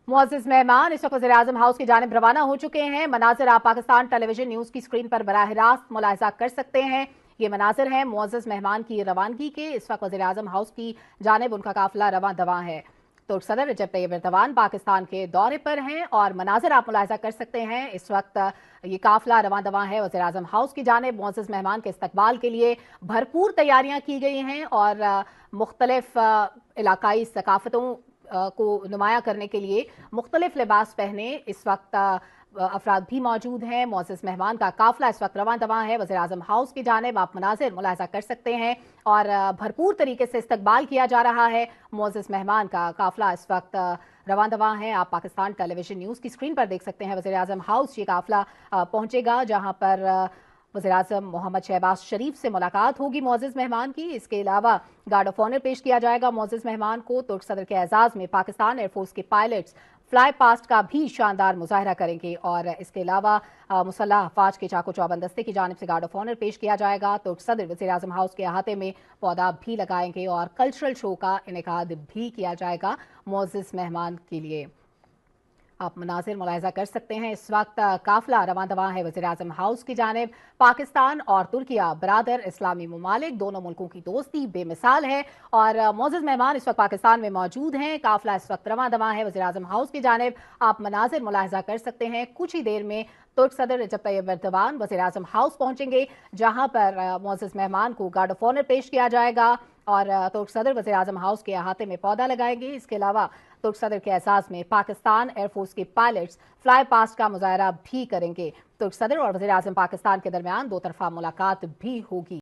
मुअज़्ज़िज़ मेहमान इस वक्त वज़ीर-ए-आज़म हाउस की जानिब रवाना हो चुके हैं। मनाज़िर आप पाकिस्तान टेलीविजन न्यूज़ की स्क्रीन पर बराह रास्त मुलाहिज़ा कर सकते हैं। ये मनाज़िर हैं मुअज़्ज़िज़ मेहमान की रवानगी के। इस वक्त वज़ीर-ए-आज़म हाउस की जानिब उनका काफिला रवां दवां है। तुर्क सदर रजब तैयब एर्दोगान पाकिस्तान के दौरे पर हैं और मनाज़िर आप मुलाहिज़ा कर सकते हैं। इस वक्त ये काफिला रवां दवां है वज़ीर-ए-आज़म हाउस की जानिब। मुअज़्ज़िज़ मेहमान के इस्तकबाल के लिए भरपूर तैयारियां की गई हैं और मुख्तलिफ इलाकाई सकाफतों को नुमाया करने के लिए मुख्तलिफ लिबास पहने इस वक्त अफराद भी मौजूद हैं। मुअज़्ज़िज़ मेहमान का काफिला इस वक्त रवां दवां है वज़ीर-ए-आज़म हाउस की जानिब। आप मनाज़िर मुलाहिज़ा कर सकते हैं और भरपूर तरीके से इस्तकबाल किया जा रहा है। मुअज़्ज़िज़ मेहमान का काफिला इस वक्त रवां दवां है। आप पाकिस्तान टेलीविजन न्यूज़ की स्क्रीन पर देख सकते हैं। वज़ीर-ए-आज़म हाउस ये काफिला पहुंचेगा जहां पर वज़ीर-ए-आज़म मोहम्मद शहबाज शरीफ से मुलाकात होगी मुअज़्ज़िज़ मेहमान की। इसके अलावा गार्ड ऑफ ऑनर पेश किया जाएगा मुअज़्ज़िज़ मेहमान को। तुर्क सदर के एजाज़ में पाकिस्तान एयरफोर्स के पायलट्स फ्लाई पास्ट का भी शानदार मुजाहरा करेंगे और इसके अलावा मुसल्लह अफवाज के चाको चौबंद दस्ते की जानिब से गार्ड ऑफ ऑनर पेश किया जाएगा। तुर्क सदर वज़ीर-ए-आज़म हाउस के अहाते में पौधा भी लगाएंगे और कल्चरल शो का इनेकाद भी किया जाएगा मुअज़्ज़िज़ मेहमान के लिए। आप मनाज़िर मुलाहिज़ा कर सकते हैं। इस वक्त काफिला रवां दवां है वज़ीर-ए-आज़म हाउस की जानिब। पाकिस्तान और तुर्किया बरादर इस्लामी ममालिक, दोनों मुल्कों की दोस्ती बेमिसाल है और मुअज़्ज़िज़ मेहमान इस वक्त पाकिस्तान में मौजूद हैं। काफिला इस वक्त रवां दवां है वज़ीर-ए-आज़म हाउस की जानिब। आप मनाज़िर मुलाहिज़ा कर सकते हैं। कुछ ही देर में तुर्क सदर रजब तैयब एर्दोगान वज़ीर-ए-आज़म हाउस पहुंचेंगे जहां पर मुअज़्ज़िज़ मेहमान को गार्ड ऑफ ऑनर पेश किया जाएगा और तुर्क सदर वज़ीर-ए-आज़म हाउस के अहाते में पौधा लगाएंगे। इसके अलावा तुर्क सदर के एजाज़ में पाकिस्तान एयरफोर्स के पायलट्स फ्लाई पास्ट का मुजाहरा भी करेंगे। तुर्क सदर और वज़ीर-ए-आज़म पाकिस्तान के दरमियान दो तरफा मुलाकात भी होगी।